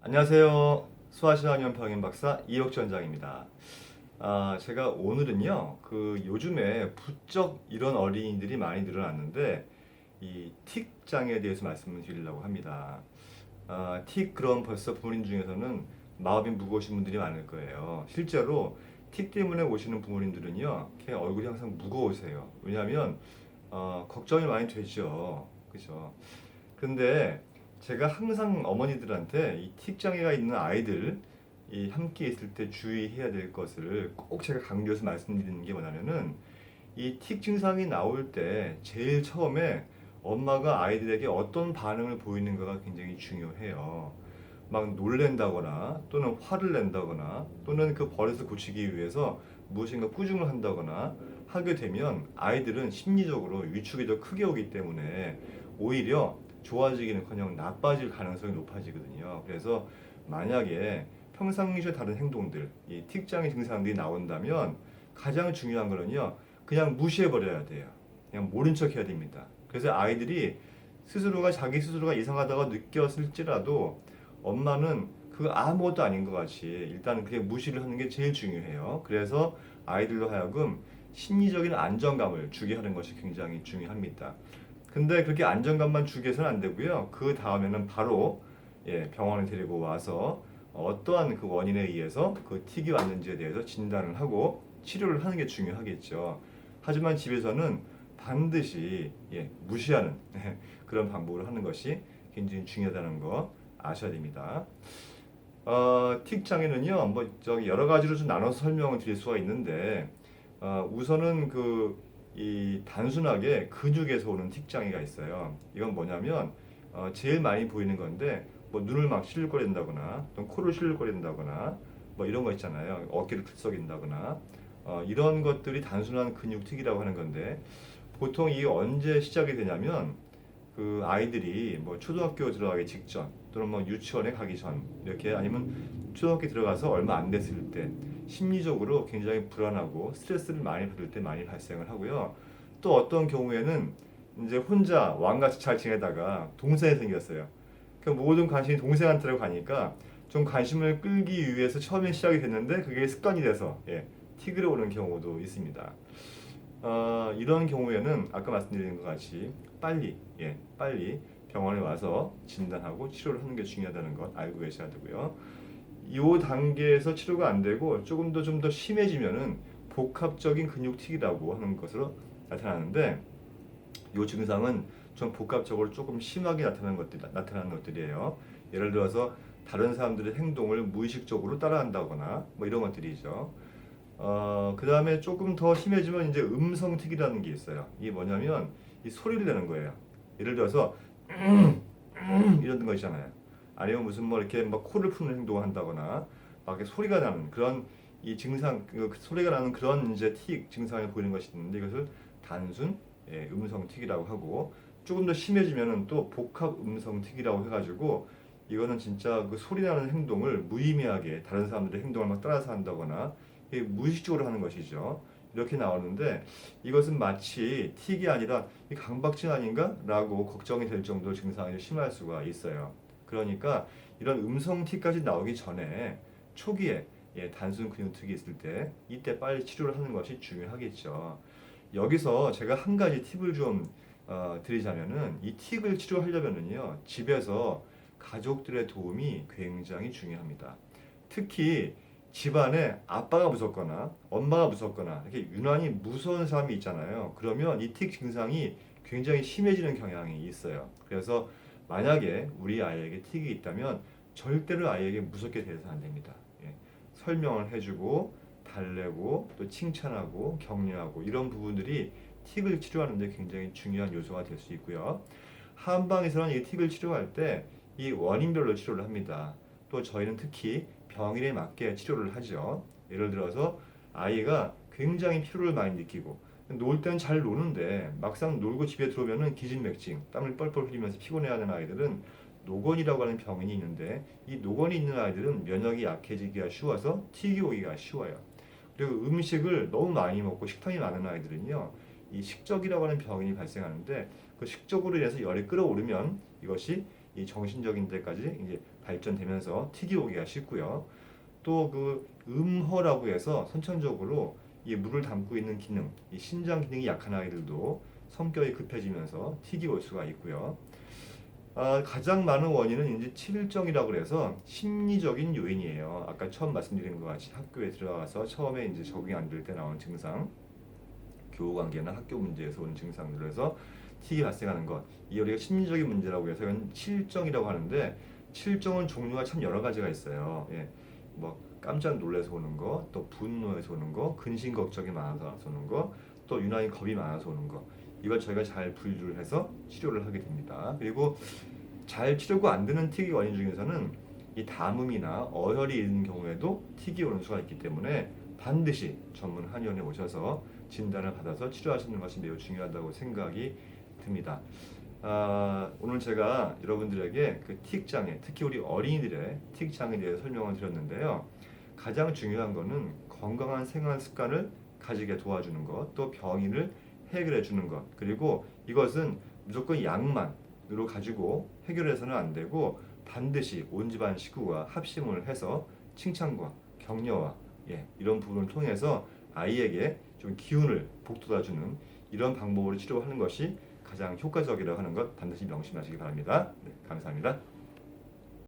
안녕하세요. 수아시아년 병인 박사 이혁주 원장입니다. 제가 오늘은요, 요즘에 부쩍 이런 어린이들이 많이 늘어났는데, 이 틱 장애에 대해서 말씀을 드리려고 합니다. 그럼 벌써 부모님 중에서는 마음이 무거우신 분들이 많을 거예요. 실제로 틱 때문에 오시는 부모님들은요, 이렇게 얼굴이 항상 무거우세요. 왜냐하면, 걱정이 많이 되죠. 그죠? 근데 제가 항상 어머니들한테 이 틱 장애가 있는 아이들 이 함께 있을 때 주의해야 될 것을 꼭 제가 강조해서 말씀드리는 게 뭐냐면은 이 틱 증상이 나올 때 제일 처음에 엄마가 아이들에게 어떤 반응을 보이는가가 굉장히 중요해요. 막 놀랜다거나 또는 화를 낸다거나 또는 그 버릇을 고치기 위해서 무엇인가 꾸중을 한다거나 하게 되면 아이들은 심리적으로 위축이 더 크게 오기 때문에 오히려 좋아지기는커녕 나빠질 가능성이 높아지거든요. 그래서 만약에 평상시에 다른 행동들, 이 틱장애 증상들이 나온다면 가장 중요한 거는요, 그냥 무시해버려야 돼요. 그냥 모른 척 해야 됩니다. 그래서 아이들이 자기 스스로가 이상하다고 느꼈을지라도 엄마는 그거 아무것도 아닌 것 같이 일단 그게 무시를 하는 게 제일 중요해요. 그래서 아이들로 하여금 심리적인 안정감을 주게 하는 것이 굉장히 중요합니다. 근데 그렇게 안정감만 주게 해서는 안 되고요. 그 다음에는 바로 병원에 데리고 와서 어떠한 그 원인에 의해서 그 틱이 왔는지에 대해서 진단을 하고 치료를 하는 게 중요하겠죠. 하지만 집에서는 반드시 무시하는 그런 방법을 하는 것이 굉장히 중요하다는 거 아셔야 됩니다. 틱 장애는요, 뭐 저기 여러 가지로 좀 나눠서 설명을 드릴 수가 있는데, 우선은 이 단순하게 근육에서 오는 틱 장애가 있어요. 이건 뭐냐면 제일 많이 보이는 건데, 뭐 눈을 막 실룩거린다거나, 또 코를 실룩거린다거나, 뭐 이런 거 있잖아요. 어깨를 들썩인다거나, 이런 것들이 단순한 근육 틱이라고 하는 건데, 보통 이게 언제 시작이 되냐면 그 아이들이 뭐 초등학교 들어가기 직전 또는 뭐 유치원에 가기 전 이렇게 아니면 초등학교 들어가서 얼마 안 됐을 때 심리적으로 굉장히 불안하고 스트레스를 많이 받을 때 많이 발생을 하고요. 또 어떤 경우에는 이제 혼자 왕같이 잘 지내다가 동생이 생겼어요. 그 모든 관심이 동생한테로 가니까 좀 관심을 끌기 위해서 처음에 시작이 됐는데 그게 습관이 돼서 틱으로 오는 경우도 있습니다. 이런 경우에는 아까 말씀드린 것 같이 빨리 병원에 와서 진단하고 치료를 하는 게 중요하다는 것 알고 계셔야 되고요. 이 단계에서 치료가 안 되고 좀 더 심해지면은 복합적인 근육틱이라고 하는 것으로 나타나는데 이 증상은 좀 복합적으로 조금 심하게 나타나는 것들이에요. 예를 들어서 다른 사람들의 행동을 무의식적으로 따라한다거나 뭐 이런 것들이죠. 그 다음에 조금 더 심해지면 이제 음성틱이라는 게 있어요. 이게 뭐냐면 이 소리를 내는 거예요. 예를 들어서 이런 거 있잖아요. 아니면 무슨 뭐 이렇게 막 코를 푸는 행동을 한다거나 막 이렇게 소리가 나는 그런 이 증상, 소리가 나는 그런 이제 틱 증상을 보이는 것이 있는데 이것을 단순 음성 틱이라고 하고 조금 더 심해지면은 또 복합 음성 틱이라고 해가지고 이거는 진짜 그 소리 나는 행동을 무의미하게 다른 사람들의 행동을 막 따라서 한다거나 무의식적으로 하는 것이죠. 이렇게 나오는데 이것은 마치 틱이 아니라 강박증 아닌가? 라고 걱정이 될 정도로 증상이 심할 수가 있어요. 그러니까 이런 음성 틱까지 나오기 전에 초기에 단순 근육틱이 있을 때 이때 빨리 치료를 하는 것이 중요하겠죠. 여기서 제가 한 가지 팁을 좀 드리자면은 이 틱을 치료하려면은요 집에서 가족들의 도움이 굉장히 중요합니다. 특히 집안에 아빠가 무섭거나 엄마가 무섭거나 이렇게 유난히 무서운 사람이 있잖아요. 그러면 이 틱 증상이 굉장히 심해지는 경향이 있어요. 그래서 만약에 우리 아이에게 틱이 있다면 절대로 아이에게 무섭게 대해서는 안 됩니다. 설명을 해주고 달래고 또 칭찬하고 격려하고 이런 부분들이 틱을 치료하는 데 굉장히 중요한 요소가 될 수 있고요. 한방에서는 이 틱을 치료할 때 이 원인별로 치료를 합니다. 또 저희는 특히 병인에 맞게 치료를 하죠. 예를 들어서 아이가 굉장히 피로를 많이 느끼고 놀 때는 잘 노는데 막상 놀고 집에 들어오면은 기진맥진, 땀을 뻘뻘 흘리면서 피곤해하는 아이들은 노곤이라고 하는 병인이 있는데 이 노곤이 있는 아이들은 면역이 약해지기가 쉬워서 틱이 오기가 쉬워요. 그리고 음식을 너무 많이 먹고 식탐이 많은 아이들은요, 이 식적이라고 하는 병이 발생하는데 그 식적으로 인해서 열이 끓어오르면 이것이 이 정신적인 데까지 이제 발전되면서 틱이 오기가 쉽고요. 또 그 음허라고 해서 선천적으로 이 물을 담고 있는 기능, 이 신장 기능이 약한 아이들도 성격이 급해지면서 틱이 올 수가 있고요. 가장 많은 원인은 이제 칠정이라고 그래서 심리적인 요인이에요. 아까 처음 말씀드린 것 같이 학교에 들어가서 처음에 이제 적응이 안 될 때 나오는 증상, 교우 관계나 학교 문제에서 오는 증상들에서 틱이 발생하는 것, 이 우리가 심리적인 문제라고 해서 이건 칠정이라고 하는데 칠정은 종류가 참 여러 가지가 있어요. 예, 뭐 깜짝 놀라서 오는 거, 또 분노해서 오는 거, 근심 걱정이 많아서 오는 거, 또 유난히 겁이 많아서 오는 거. 이걸 저희가 잘 분류를 해서 치료를 하게 됩니다. 그리고 잘 치료가 안 되는 틱의 원인 중에서는 이 담음이나 어혈이 있는 경우에도 틱이 오는 수가 있기 때문에 반드시 전문 한의원에 오셔서 진단을 받아서 치료하시는 것이 매우 중요하다고 생각이 듭니다. 오늘 제가 여러분들에게 그 틱 장애, 특히 우리 어린이들의 틱 장애에 대해서 설명을 드렸는데요. 가장 중요한 것은 건강한 생활 습관을 가지게 도와주는 것, 또 병인을 해결해 주는 것, 그리고 이것은 무조건 약만으로 가지고 해결해서는 안 되고 반드시 온 집안 식구가 합심을 해서 칭찬과 격려와 이런 부분을 통해서 아이에게 좀 기운을 북돋아주는 이런 방법으로 치료하는 것이 가장 효과적이라고 하는 것 반드시 명심하시기 바랍니다. 네, 감사합니다.